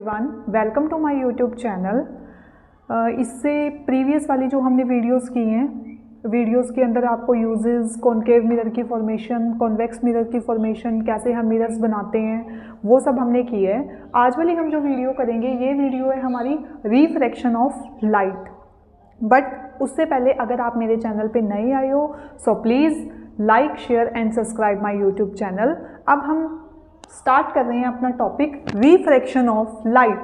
One welcome to my YouTube channel. इससे previous वाली जो हमने वीडियोस की हैं, वीडियोस के अंदर आपको यूजेस, कॉनकेव मिरर की फॉर्मेशन, कॉन्वेक्स मिरर की फॉर्मेशन, कैसे हम मिरर्स बनाते हैं, वो सब हमने की है। आज वाली हम जो वीडियो करेंगे, ये वीडियो है हमारी रिफ्रैक्शन ऑफ लाइट। बट उससे पहले अगर आप मेरे चैनल पे नए आए हो so please like, share and subscribe my YouTube channel. अब हम स्टार्ट कर रहे हैं अपना टॉपिक रिफ्रैक्शन ऑफ लाइट।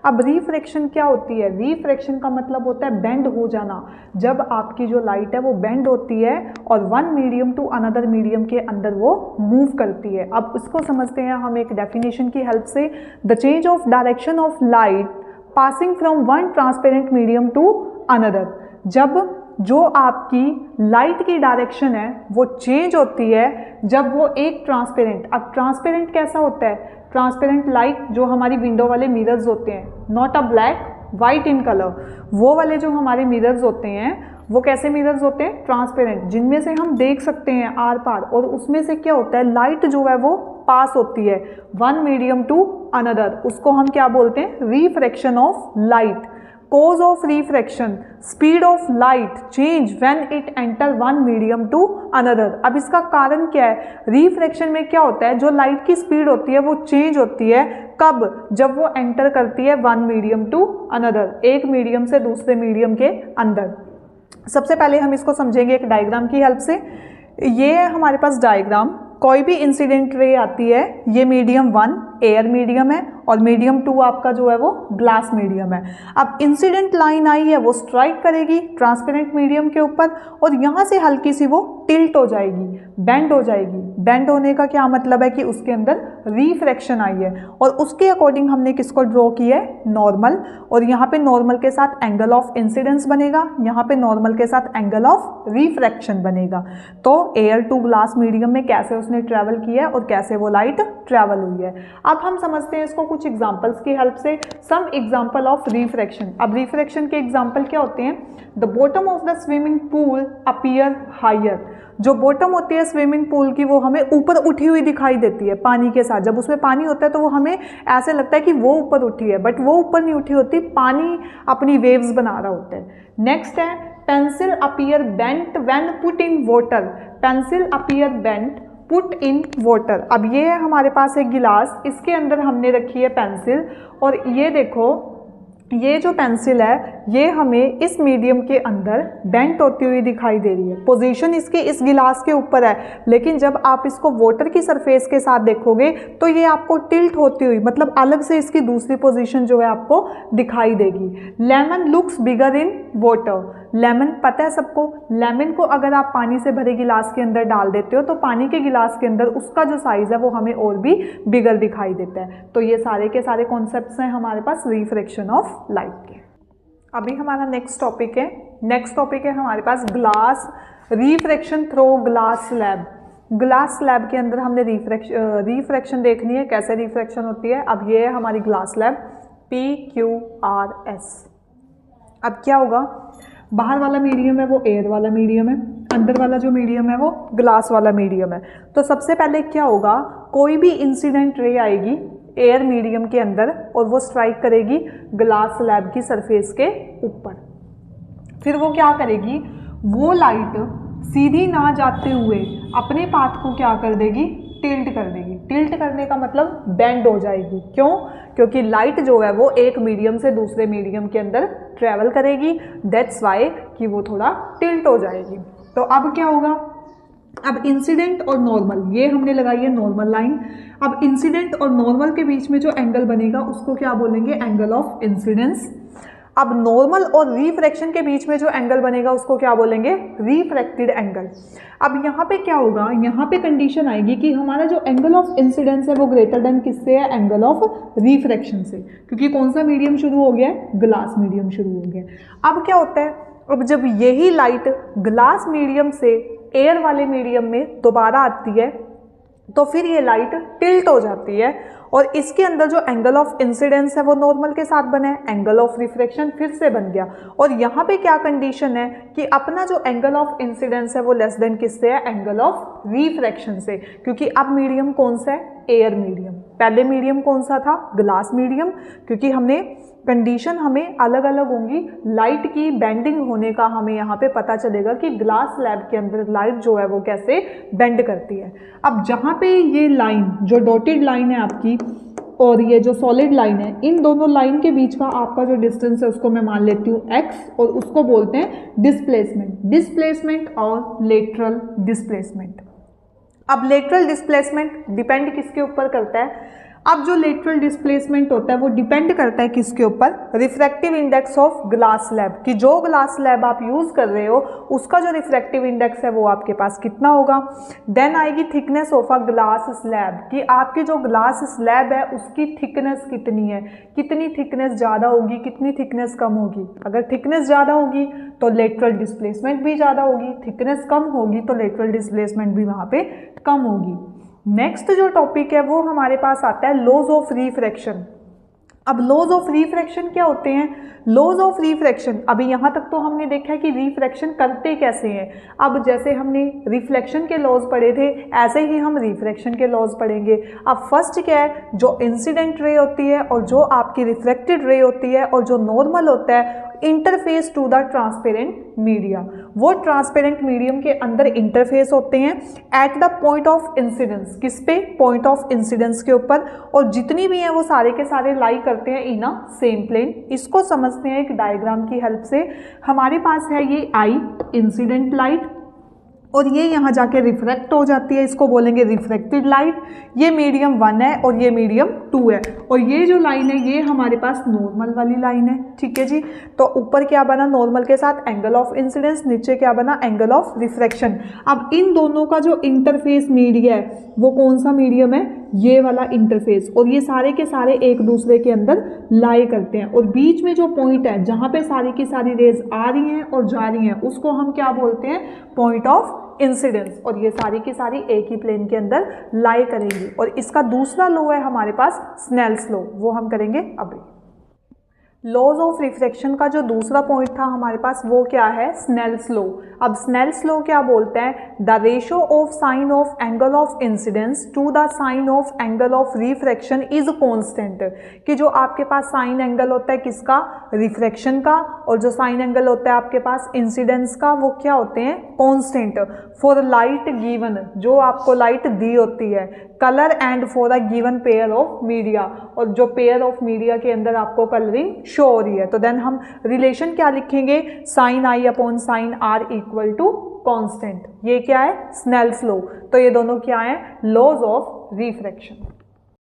अब रिफ्रैक्शन क्या होती है? रिफ्रैक्शन का मतलब होता है बेंड हो जाना। जब आपकी जो लाइट है वो बेंड होती है और one medium to another medium के अंदर वो मूव करती है। अब इसको समझते हैं हम एक डेफिनेशन की हेल्प से। The change of direction of light passing from one transparent medium to another. जब जो आपकी लाइट की डायरेक्शन है वो चेंज होती है जब वो एक ट्रांसपेरेंट, अब ट्रांसपेरेंट कैसा होता है? ट्रांसपेरेंट लाइट जो हमारी विंडो वाले मिरर्स होते हैं, not a black, white in colour, वो वाले जो हमारे मिरर्स होते हैं वो कैसे मिरर्स होते हैं? ट्रांसपेरेंट, जिनमें से हम देख सकते हैं आर पार। और उसमें से क्या होता है? लाइट जो है वो पास होती है वन मीडियम टू अनदर। उसको हम क्या बोलते हैं? Refraction of light. Cause of refraction, speed of light change when it enter one medium to another। अब इसका कारण क्या है? रिफ्रैक्शन में क्या होता है? जो लाइट की स्पीड होती है वो चेंज होती है कब? जब वो एंटर करती है वन मीडियम टू अनदर, एक मीडियम से दूसरे मीडियम के अंदर। सबसे पहले हम इसको समझेंगे एक डायग्राम की हेल्प से। ये है हमारे पास डायग्राम। कोई भी इंसिडेंट रे आती है, ये मीडियम वन एयर मीडियम है और मीडियम टू आपका जो है वो ग्लास मीडियम है। अब इंसिडेंट लाइन आई है, वो स्ट्राइक करेगी ट्रांसपेरेंट मीडियम के ऊपर और यहाँ से हल्की सी वो टिल्ट हो जाएगी, बेंड हो जाएगी। बेंड होने का क्या मतलब है? कि उसके अंदर रिफ्रैक्शन आई है और उसके अकॉर्डिंग हमने किसको ड्रॉ किया है? नॉर्मल। और यहाँ पे नॉर्मल के साथ एंगल ऑफ इंसिडेंस बनेगा, यहाँ पे नॉर्मल के साथ एंगल ऑफ रिफ्रैक्शन बनेगा। तो एयर टू ग्लास मीडियम में कैसे उसने ट्रैवल किया है और कैसे वो लाइट ट्रैवल हुई है। अब हम समझते हैं इसको कुछ एग्जांपल्स की हेल्प से। Some example of refraction. अब रिफ्रैक्शन के एग्जांपल क्या होते हैं? The bottom of the swimming pool appear higher. जो बॉटम होती है स्विमिंग पूल की वो हमें ऊपर उठी हुई दिखाई देती है पानी के साथ। जब उसमें पानी होता है तो वो हमें ऐसे लगता है कि वो ऊपर उठी है, बट वो ऊपर नहीं उठी होती, पानी अपनी वेव्स बना रहा होता है। नेक्स्ट है pencil appear bent when put in water. Pencil appear bent put in water. अब ये है हमारे पास एक गिलास, इसके अंदर हमने रखी है पेंसिल और ये देखो, ये जो पेंसिल है ये हमें इस मीडियम के अंदर बेंट होती हुई दिखाई दे रही है। पोजीशन इसकी इस गिलास के ऊपर है, लेकिन जब आप इसको वाटर की सरफेस के साथ देखोगे तो ये आपको टिल्ट होती हुई, मतलब अलग से इसकी दूसरी पोजीशन जो है आपको दिखाई देगी। Lemon looks bigger in water. Lemon पता है सबको, लेमन को अगर आप पानी से भरे गिलास के अंदर डाल देते हो तो पानी के गिलास के अंदर उसका जो साइज है वो हमें और भी बिगर दिखाई देता है। तो ये सारे के सारे कॉन्सेप्ट्स हैं हमारे पास रिफ्रैक्शन ऑफ लाइट के। अभी हमारा नेक्स्ट टॉपिक है। नेक्स्ट टॉपिक है हमारे पास glass refraction through glass slab. Glass slab के अंदर हमने रिफ्रैक्शन देखनी है, कैसे रिफ्रैक्शन होती है। अब ये है हमारी ग्लास स्लैब PQRS। अब क्या होगा? बाहर वाला मीडियम है वो एयर वाला मीडियम है, अंदर वाला जो मीडियम है वो ग्लास वाला मीडियम है। तो सबसे पहले क्या होगा? कोई भी इंसिडेंट रे आएगी एयर मीडियम के अंदर और वो स्ट्राइक करेगी ग्लास स्लैब की सरफेस के ऊपर। फिर वो क्या करेगी? वो लाइट सीधी ना जाते हुए अपने पाथ को क्या कर देगी? टिल्ट कर देगी। टिल्ट करने का मतलब बेंड हो जाएगी। क्यों? क्योंकि लाइट जो है वो एक मीडियम से दूसरे मीडियम के अंदर ट्रेवल करेगी, दैट्स वाई कि वो थोड़ा टिल्ट हो जाएगी। तो अब क्या होगा? अब इंसिडेंट और नॉर्मल, ये हमने लगाई है नॉर्मल लाइन। अब इंसिडेंट और नॉर्मल के बीच में जो एंगल बनेगा उसको क्या बोलेंगे? Angle of incidence. अब नॉर्मल और रिफ्रैक्शन के बीच में जो एंगल बनेगा उसको क्या बोलेंगे? Refracted angle. अब यहाँ पे क्या होगा? यहाँ पे कंडीशन आएगी कि हमारा जो एंगल ऑफ इंसिडेंस है वो ग्रेटर देन किससे है? एंगल ऑफ रिफ्रैक्शन से, क्योंकि कौन सा मीडियम शुरू हो गया है? ग्लास मीडियम शुरू हो गया। अब क्या होता है? अब जब यही लाइट ग्लास मीडियम से एयर वाले मीडियम में दोबारा आती है तो फिर ये लाइट टिल्ट हो जाती है और इसके अंदर जो एंगल ऑफ इंसिडेंस है वो नॉर्मल के साथ बना है, एंगल ऑफ रिफ्रैक्शन फिर से बन गया। और यहाँ पे क्या कंडीशन है कि अपना जो एंगल ऑफ इंसिडेंस है वो लेस देन किससे है, एंगल ऑफ रिफ्रैक्शन से, क्योंकि अब मीडियम कौन सा है, एयर मीडियम। पहले मीडियम कौन सा था, ग्लास मीडियम, क्योंकि हमने कंडीशन हमें अलग अलग होंगी, लाइट की बेंडिंग होने का हमें यहाँ पे पता चलेगा कि ग्लास स्लैब के अंदर लाइट जो है वो कैसे बेंड करती है। अब जहाँ पे ये लाइन जो डॉटेड लाइन है आपकी और ये जो सॉलिड लाइन है, इन दोनों लाइन के बीच का आपका जो डिस्टेंस है उसको मैं मान लेती हूँ x, और उसको बोलते हैं डिस्प्लेसमेंट। डिस्प्लेसमेंट और लेटरल डिस्प्लेसमेंट। अब लेटरल डिस्प्लेसमेंट डिपेंड किसके ऊपर करता है, अब जो लेटरल डिस्प्लेसमेंट होता है वो डिपेंड करता है किसके ऊपर, refractive index of glass slab, कि जो ग्लास स्लैब आप यूज कर रहे हो उसका जो रिफ्रैक्टिव इंडेक्स है वो आपके पास कितना होगा। देन आएगी thickness of a glass slab, कि आपकी जो ग्लास स्लैब है उसकी थिकनेस कितनी है, कितनी थिकनेस ज़्यादा होगी, कितनी थिकनेस कम होगी। अगर थिकनेस ज़्यादा होगी तो लेटरल डिस्प्लेसमेंट भी ज़्यादा होगी, थिकनेस कम होगी तो लेटरल डिस्प्लेसमेंट भी वहाँ पे कम होगी। नेक्स्ट जो टॉपिक है वो हमारे पास आता है लॉज ऑफ रिफ्रैक्शन। अब लॉज ऑफ रिफ्रैक्शन क्या होते हैं, लॉज ऑफ रिफ्रैक्शन अभी यहाँ तक तो हमने देखा है कि रिफ्रैक्शन करते कैसे हैं। अब जैसे हमने रिफ्लेक्शन के लॉज पढ़े थे ऐसे ही हम रिफ्रैक्शन के लॉज पढ़ेंगे। अब फर्स्ट क्या है, जो इंसिडेंट रे होती है और जो आपकी रिफ्लेक्टेड रे होती है और जो नॉर्मल होता है interface to the transparent media, वो ट्रांसपेरेंट मीडियम के अंदर इंटरफेस होते हैं at the point of incidence. किस पे, पॉइंट ऑफ इंसिडेंस के ऊपर, और जितनी भी हैं वो सारे के सारे लाई करते हैं इन अ सेम प्लेन। इसको समझते हैं एक डायग्राम की हेल्प से। हमारे पास है ये आई इंसिडेंट लाइट और ये यहाँ जाके रिफ्रैक्ट हो जाती है, इसको बोलेंगे रिफ्रैक्टेड लाइट। ये मीडियम 1 है और ये मीडियम 2 है, और ये जो लाइन है ये हमारे पास नॉर्मल वाली लाइन है। ठीक है जी, तो ऊपर क्या बना नॉर्मल के साथ एंगल ऑफ इंसिडेंस, नीचे क्या बना एंगल ऑफ रिफ्रैक्शन। अब इन दोनों का जो इंटरफेस मीडिया है वो कौन सा मीडियम है, ये वाला इंटरफेस, और ये सारे के सारे एक दूसरे के अंदर लाई करते हैं। और बीच में जो पॉइंट है जहाँ पे सारी की सारी रेज आ रही हैं और जा रही हैं उसको हम क्या बोलते हैं, पॉइंट ऑफ इंसिडेंस, और ये सारी की सारी एक ही प्लेन के अंदर लाई करेंगी। और इसका दूसरा लॉ है हमारे पास स्नेल्स लॉ, वो हम करेंगे अभी। लॉज ऑफ रिफ्रैक्शन का जो दूसरा पॉइंट था हमारे पास वो क्या है, स्नेल्स लॉ। अब स्नेल्स लॉ क्या बोलते हैं, the ratio of sine of angle of incidence to the sine of angle of refraction is constant, कि जो आपके पास साइन एंगल होता है किसका, रिफ्रैक्शन का, और जो साइन एंगल होता है आपके पास इंसिडेंस का वो क्या होते हैं, कांस्टेंट। फॉर लाइट गिवन, जो आपको लाइट दी होती है, colour and for a given pair of media, और जो पेयर ऑफ मीडिया के अंदर आपको कलरिंग शो हो रही है। तो देन हम रिलेशन क्या लिखेंगे, sine i upon sine r equal to constant. ये क्या है, स्नेल्स लॉ। तो ये दोनों क्या है, लॉज ऑफ रिफ्रैक्शन।